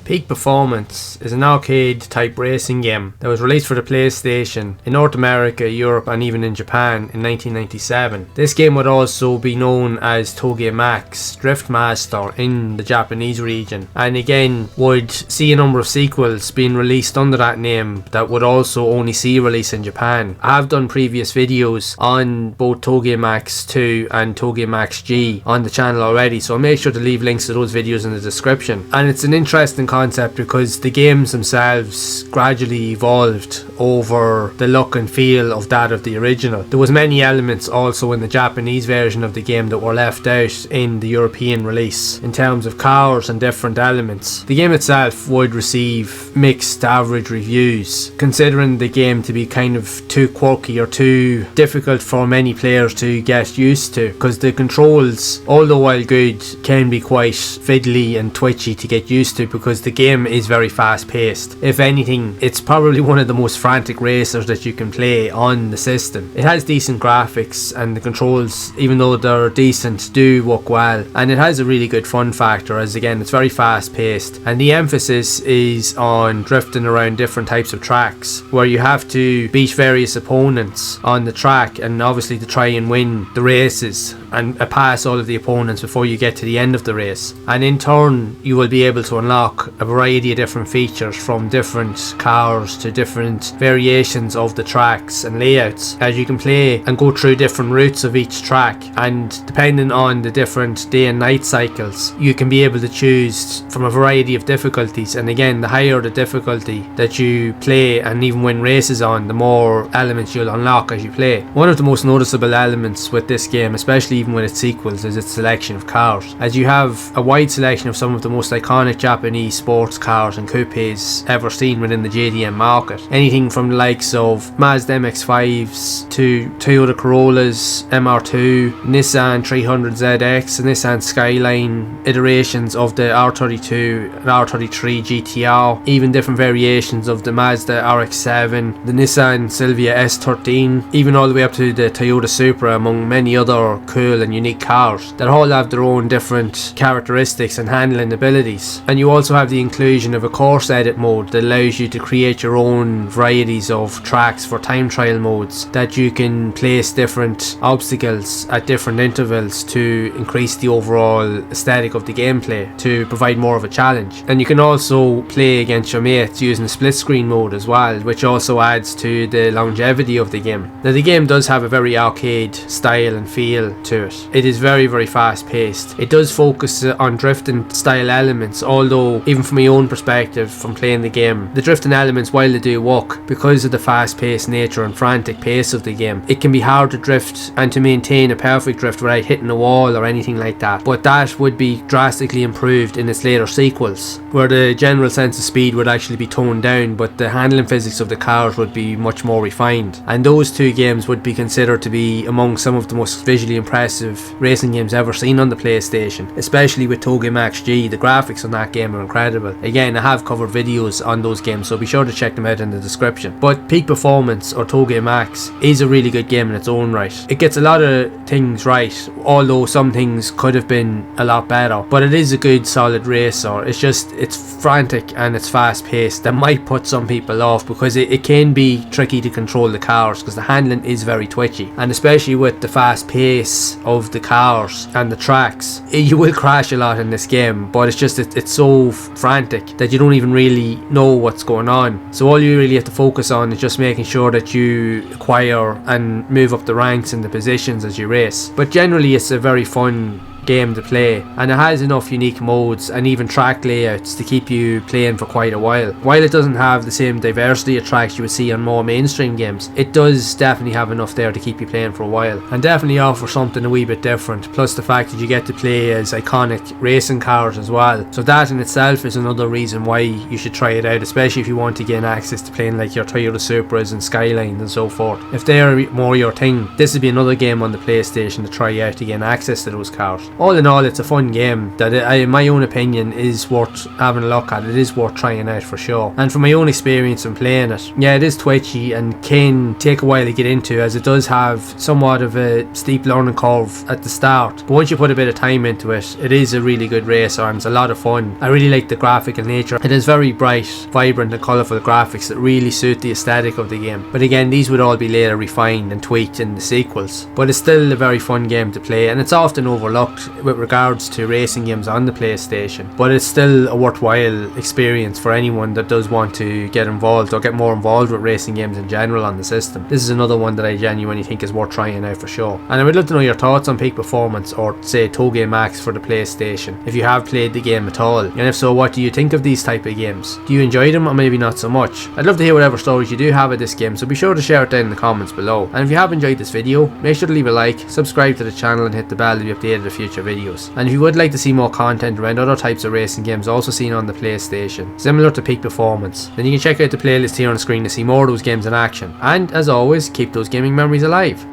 Peak Performance is an arcade type racing game that was released for the PlayStation in North America, Europe and even in Japan in 1997. This game would also be known as Toge Max Drift Master in the Japanese region, and again would see a number of sequels being released under that name that would also only see release in Japan. I have done previous videos on both Toge Max 2 and Toge Max G on the channel already, so I'll make sure to leave links to those videos in the description. And it's an interesting concept because the games themselves gradually evolved over the look and feel of that of the original. There was many elements also in the Japanese version of the game that were left out in the European release in terms of cars and different elements. The game itself would receive mixed to average reviews, considering the game to be kind of too quirky or too difficult for many players to get used to, because the controls, although while good, can be quite fiddly and twitchy to get used to because the game is very fast paced. If anything, it's probably one of the most frantic racers that you can play on the system. It has decent graphics and the controls, even though they're decent, do work well, and it has a really good fun factor as again it's very fast paced, and the emphasis is on drifting around different types of tracks where you have to beat various opponents on the track, and obviously to try and win the races and pass all of the opponents before you get to the end of the race. And in turn you will be able to unlock a variety of different features, from different cars to different variations of the tracks and layouts, as you can play and go through different routes of each track, and depending on the different day and night cycles you can be able to choose from a variety of difficulties. And again, the higher the difficulty that you play and even win races on, the more elements you'll unlock as you play. One of the most noticeable elements with this game, especially even with its sequels, is its selection of cars, as you have a wide selection of some of the most iconic Japanese sports cars and coupes ever seen within the JDM market. Anything from the likes of Mazda MX-5s to Toyota Corollas, MR2, Nissan 300ZX, and Nissan Skyline, iterations of the R32 and R33 GTR, even different variations of the Mazda RX-7, the Nissan Silvia S13, even all the way up to the Toyota Supra, among many other cool and unique cars that all have their own different characteristics and handling abilities. And you also have the inclusion of a course edit mode that allows you to create your own varieties of tracks for time trial modes, that you can place different obstacles at different intervals to increase the overall aesthetic of the gameplay, to provide more of a challenge. And you can also play against your mates using split screen mode as well, which also adds to the longevity of the game. Now the game does have a very arcade style and feel to it. It is very fast paced. It does focus on drifting style elements, although even from my own perspective from playing the game, the drifting elements, while they do work, because of the fast paced nature and frantic pace of the game, it can be hard to drift and to maintain a perfect drift without hitting a wall or anything like that. But that would be drastically improved in its later sequels, where the general sense of speed would actually be toned down, but the handling physics of the cars would be much more refined. And those two games would be considered to be among some of the most visually impressive racing games ever seen on the PlayStation, especially with Toge Max G. The graphics on that game are incredible. Again, I have covered videos on those games, so be sure to check them out in the description. But Peak Performance, or Toge Max, is a really good game in its own right. It gets a lot of things right, although some things could have been a lot better, but it is a good solid racer. It's frantic and it's fast paced. That might put some people off because it can be tricky to control the cars because the handling is very twitchy, and especially with the fast pace of the cars and the tracks, you will crash a lot in this game, but it's so frantic that you don't even really know what's going on. So all you really have to focus on is just making sure that you acquire and move up the ranks and the positions as you race. But generally it's a very fun game to play, and it has enough unique modes and even track layouts to keep you playing for quite a while. While it doesn't have the same diversity of tracks you would see on more mainstream games, it does definitely have enough there to keep you playing for a while, and definitely offer something a wee bit different, plus the fact that you get to play as iconic racing cars as well. So that in itself is another reason why you should try it out, especially if you want to gain access to playing like your Toyota Supras and Skylines and so forth. If they're more your thing, this would be another game on the PlayStation to try out to gain access to those cars. all in all, it's a fun game that in my own opinion is worth having a look at. It is worth trying out for sure. And from my own experience in playing it, yeah, it is twitchy and can take a while to get into, as it does have somewhat of a steep learning curve at the start, but once you put a bit of time into it, it is a really good racer and it's a lot of fun. I really like the graphical nature. It is very bright, vibrant and colourful graphics that really suit the aesthetic of the game, but again, these would all be later refined and tweaked in the sequels. But it's still a very fun game to play, and it's often overlooked with regards to racing games on the PlayStation, but it's still a worthwhile experience for anyone that does want to get involved or get more involved with racing games in general on the system. This is another one that I genuinely think is worth trying out for sure. And I would love to know your thoughts on Peak Performance, or say Toge Max for the PlayStation, if you have played the game at all, and if so, what do you think of these type of games? Do you enjoy them, or maybe not so much? I'd love to hear whatever stories you do have of this game, so be sure to share it down in the comments below. And if you have enjoyed this video, make sure to leave a like, subscribe to the channel and hit the bell to be updated of future videos. And if you would like to see more content around other types of racing games also seen on the PlayStation, similar to Peak Performance, then you can check out the playlist here on the screen to see more of those games in action. And as always, keep those gaming memories alive.